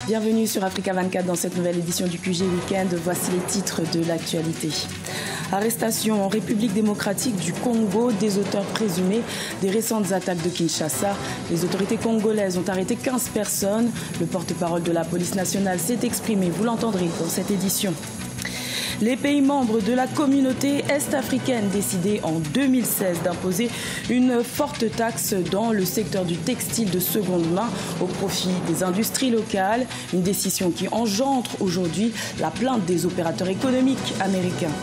Bienvenue sur Africa 24 dans cette nouvelle édition du QG Weekend. Voici les titres de l'actualité. Arrestation en République démocratique du Congo des auteurs présumés des récentes attaques de Kinshasa. Les autorités congolaises ont arrêté 15 personnes. Le porte-parole de la police nationale s'est exprimé. Vous l'entendrez dans cette édition. Les pays membres de la communauté est-africaine décidaient en 2016 d'imposer une forte taxe dans le secteur du textile de seconde main au profit des industries locales. Une décision qui engendre aujourd'hui la plainte des opérateurs économiques américains.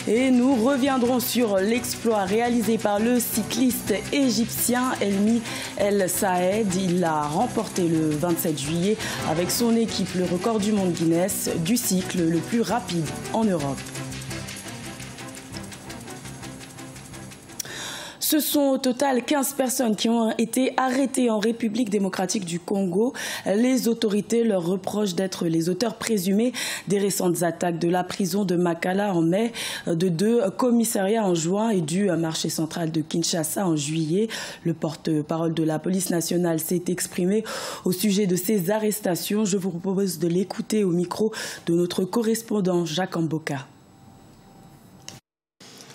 Et nous reviendrons sur l'exploit réalisé par le cycliste égyptien Elmi El Saed. Il a remporté le 27 juillet avec son équipe le record du monde Guinness du cycle le plus rapide en Europe. Ce sont au total 15 personnes qui ont été arrêtées en République démocratique du Congo. Les autorités leur reprochent d'être les auteurs présumés des récentes attaques de la prison de Makala en mai, de 2 commissariats en juin et du marché central de Kinshasa en juillet. Le porte-parole de la police nationale s'est exprimé au sujet de ces arrestations. Je vous propose de l'écouter au micro de notre correspondant Jacques Amboka.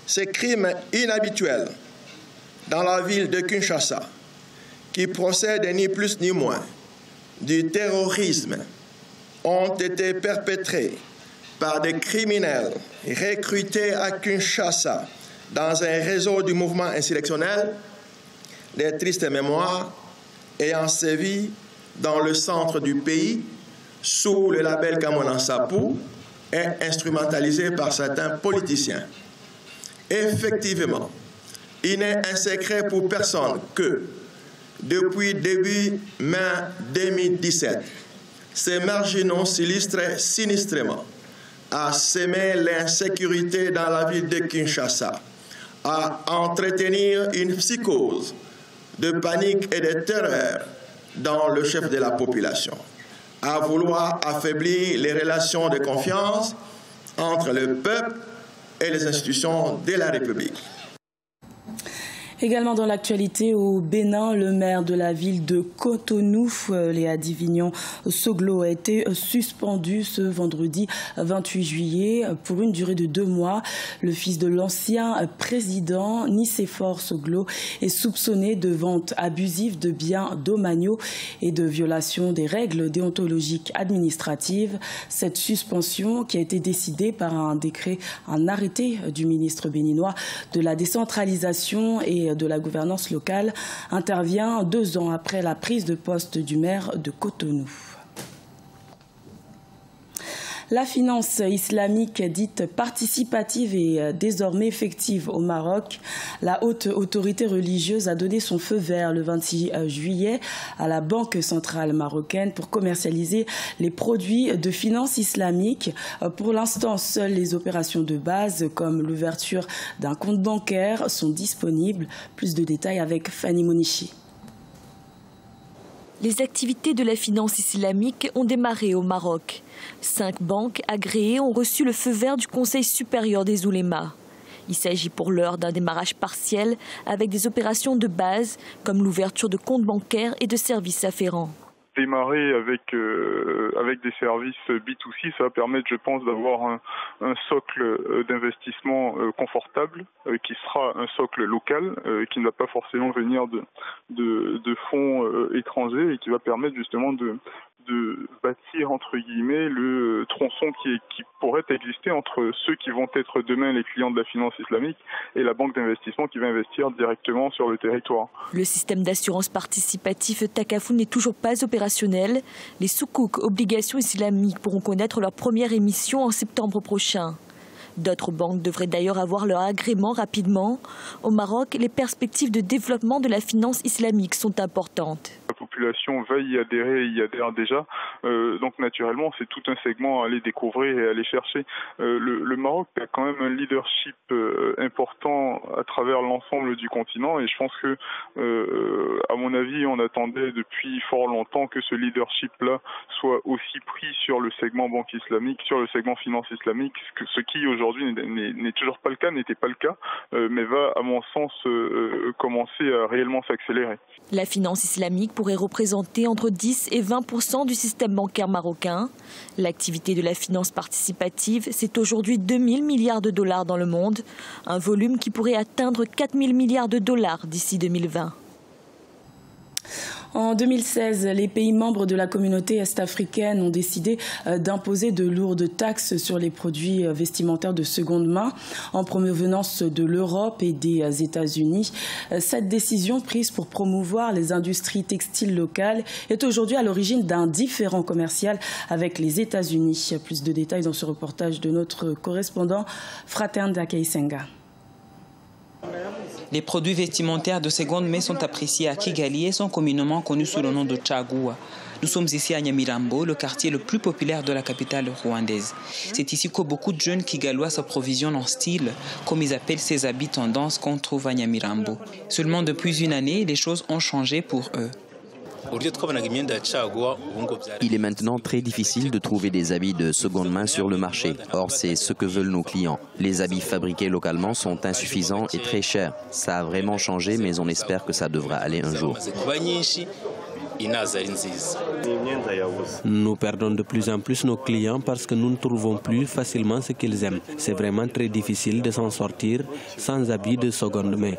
Ces crimes inhabituels dans la ville de Kinshasa, qui procèdent ni plus ni moins du terrorisme, ont été perpétrés par des criminels recrutés à Kinshasa dans un réseau du mouvement insurrectionnel, des tristes mémoires ayant sévi dans le centre du pays sous le label Kamona Sapou et instrumentalisés par certains politiciens. Effectivement, il n'est un secret pour personne que, depuis début mai 2017, ces marginaux s'illustrent sinistrement à semer l'insécurité dans la ville de Kinshasa, à entretenir une psychose de panique et de terreur dans le chef de la population, à vouloir affaiblir les relations de confiance entre le peuple et les institutions de la République. Également dans l'actualité, au Bénin, le maire de la ville de Cotonou, Léa Divignon Soglo, a été suspendu ce vendredi 28 juillet pour une durée de 2 mois. Le fils de l'ancien président Nicéphore Soglo est soupçonné de vente abusive de biens domaniaux et de violation des règles déontologiques administratives. Cette suspension, qui a été décidée par un arrêté du ministre béninois de la décentralisation et de la gouvernance locale, intervient 2 ans après la prise de poste du maire de Cotonou. La finance islamique dite participative est désormais effective au Maroc. La haute autorité religieuse a donné son feu vert le 26 juillet à la Banque centrale marocaine pour commercialiser les produits de finance islamique. Pour l'instant, seules les opérations de base comme l'ouverture d'un compte bancaire sont disponibles. Plus de détails avec Fanny Monichi. Les activités de la finance islamique ont démarré au Maroc. 5 banques agréées ont reçu le feu vert du Conseil supérieur des oulémas. Il s'agit pour l'heure d'un démarrage partiel avec des opérations de base comme l'ouverture de comptes bancaires et de services afférents. Démarrer avec des services B2C, ça va permettre, je pense, d'avoir un socle d'investissement confortable, qui sera un socle local, qui ne va pas forcément venir de fonds étrangers et qui va permettre justement de bâtir, entre guillemets, le tronçon qui pourrait exister entre ceux qui vont être demain les clients de la finance islamique et la banque d'investissement qui va investir directement sur le territoire. Le système d'assurance participatif Takaful n'est toujours pas opérationnel. Les soukouk, obligations islamiques, pourront connaître leur première émission en septembre prochain. D'autres banques devraient d'ailleurs avoir leur agrément rapidement. Au Maroc, les perspectives de développement de la finance islamique sont importantes. La population va y adhérer et y adhère déjà. Donc naturellement, c'est tout un segment à aller découvrir et à aller chercher. Le Maroc a quand même un leadership important à travers l'ensemble du continent et je pense que, à mon avis, on attendait depuis fort longtemps que ce leadership-là soit aussi pris sur le segment banque islamique, sur le segment finance islamique, ce qui aujourd'hui n'est toujours pas le cas, n'était pas le cas, mais va, à mon sens, commencer à réellement s'accélérer. La finance islamique pourrait représenter entre 10 et 20% du système bancaire marocain. L'activité de la finance participative, c'est aujourd'hui 2 000 milliards de dollars dans le monde, un volume qui pourrait atteindre 4 000 milliards de dollars d'ici 2020. En 2016, les pays membres de la communauté est-africaine ont décidé d'imposer de lourdes taxes sur les produits vestimentaires de seconde main en provenance de l'Europe et des États-Unis. Cette décision, prise pour promouvoir les industries textiles locales, est aujourd'hui à l'origine d'un différend commercial avec les États-Unis. Plus de détails dans ce reportage de notre correspondant Fraternda Keisenga. Les produits vestimentaires de seconde main sont appréciés à Kigali et sont communément connus sous le nom de Caguwa. Nous sommes ici à Nyamirambo, le quartier le plus populaire de la capitale rwandaise. C'est ici que beaucoup de jeunes Kigalois s'approvisionnent en style, comme ils appellent ces habits tendance qu'on trouve à Nyamirambo. Seulement depuis une année, les choses ont changé pour eux. Il est maintenant très difficile de trouver des habits de seconde main sur le marché. Or, c'est ce que veulent nos clients. Les habits fabriqués localement sont insuffisants et très chers. Ça a vraiment changé, mais on espère que ça devra aller un jour. Nous perdons de plus en plus nos clients parce que nous ne trouvons plus facilement ce qu'ils aiment. C'est vraiment très difficile de s'en sortir sans habits de seconde main.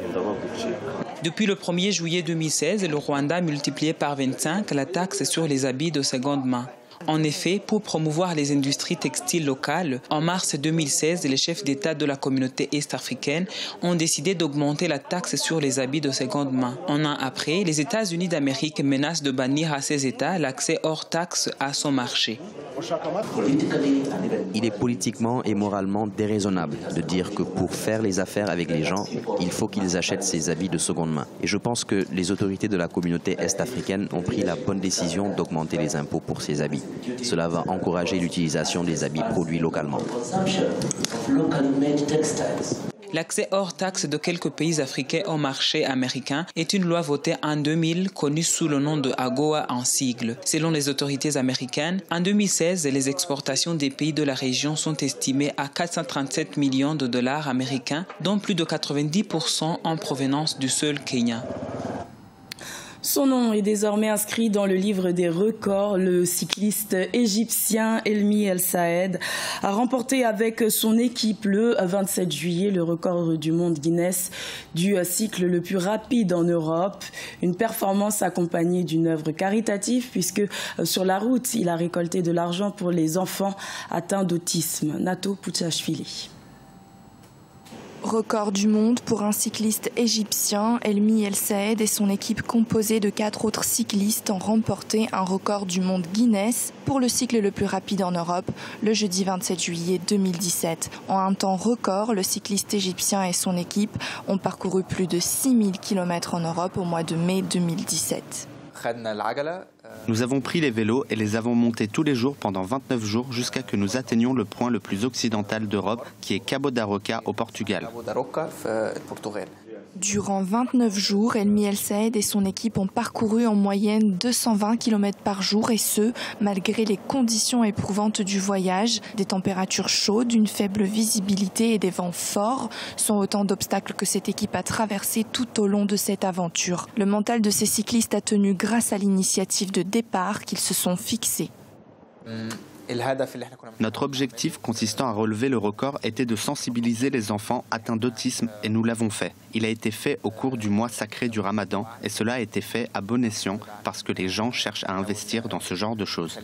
Depuis le 1er juillet 2016, le Rwanda a multiplié par 25 la taxe sur les habits de seconde main. En effet, pour promouvoir les industries textiles locales, en mars 2016, les chefs d'État de la communauté est-africaine ont décidé d'augmenter la taxe sur les habits de seconde main. Un an après, les États-Unis d'Amérique menacent de bannir à ces États l'accès hors taxe à son marché. Il est politiquement et moralement déraisonnable de dire que pour faire les affaires avec les gens, il faut qu'ils achètent ces habits de seconde main. Et je pense que les autorités de la communauté est-africaine ont pris la bonne décision d'augmenter les impôts pour ces habits. Cela va encourager l'utilisation des habits produits localement. L'accès hors taxe de quelques pays africains au marché américain est une loi votée en 2000 connue sous le nom de AGOA en sigle. Selon les autorités américaines, en 2016, les exportations des pays de la région sont estimées à 437 millions de dollars américains, dont plus de 90% en provenance du seul Kenya. Son nom est désormais inscrit dans le livre des records. Le cycliste égyptien Elmi El Saed a remporté avec son équipe le 27 juillet le record du monde Guinness du cycle le plus rapide en Europe. Une performance accompagnée d'une œuvre caritative puisque sur la route, il a récolté de l'argent pour les enfants atteints d'autisme. Nato Pouchachvili. Record du monde pour un cycliste égyptien, Elmi El Saed et son équipe composée de 4 autres cyclistes ont remporté un record du monde Guinness pour le cycle le plus rapide en Europe, le jeudi 27 juillet 2017. En un temps record, le cycliste égyptien et son équipe ont parcouru plus de 6000 km en Europe au mois de mai 2017. Nous avons pris les vélos et les avons montés tous les jours pendant 29 jours jusqu'à que nous atteignions le point le plus occidental d'Europe qui est Cabo da Roca au Portugal. Durant 29 jours, Elmi El Saed et son équipe ont parcouru en moyenne 220 km par jour et ce, malgré les conditions éprouvantes du voyage. Des températures chaudes, une faible visibilité et des vents forts sont autant d'obstacles que cette équipe a traversés tout au long de cette aventure. Le mental de ces cyclistes a tenu grâce à l'initiative de départ qu'ils se sont fixés. Notre objectif consistant à relever le record était de sensibiliser les enfants atteints d'autisme et nous l'avons fait. Il a été fait au cours du mois sacré du Ramadan et cela a été fait à bon escient parce que les gens cherchent à investir dans ce genre de choses.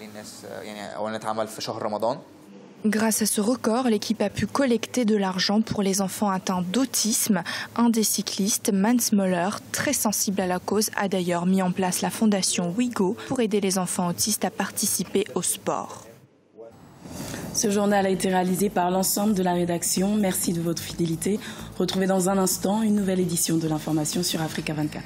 Grâce à ce record, l'équipe a pu collecter de l'argent pour les enfants atteints d'autisme. Un des cyclistes, Mans Moller, très sensible à la cause, a d'ailleurs mis en place la fondation Wigo pour aider les enfants autistes à participer au sport. Ce journal a été réalisé par l'ensemble de la rédaction. Merci de votre fidélité. Retrouvez dans un instant une nouvelle édition de l'information sur Africa 24.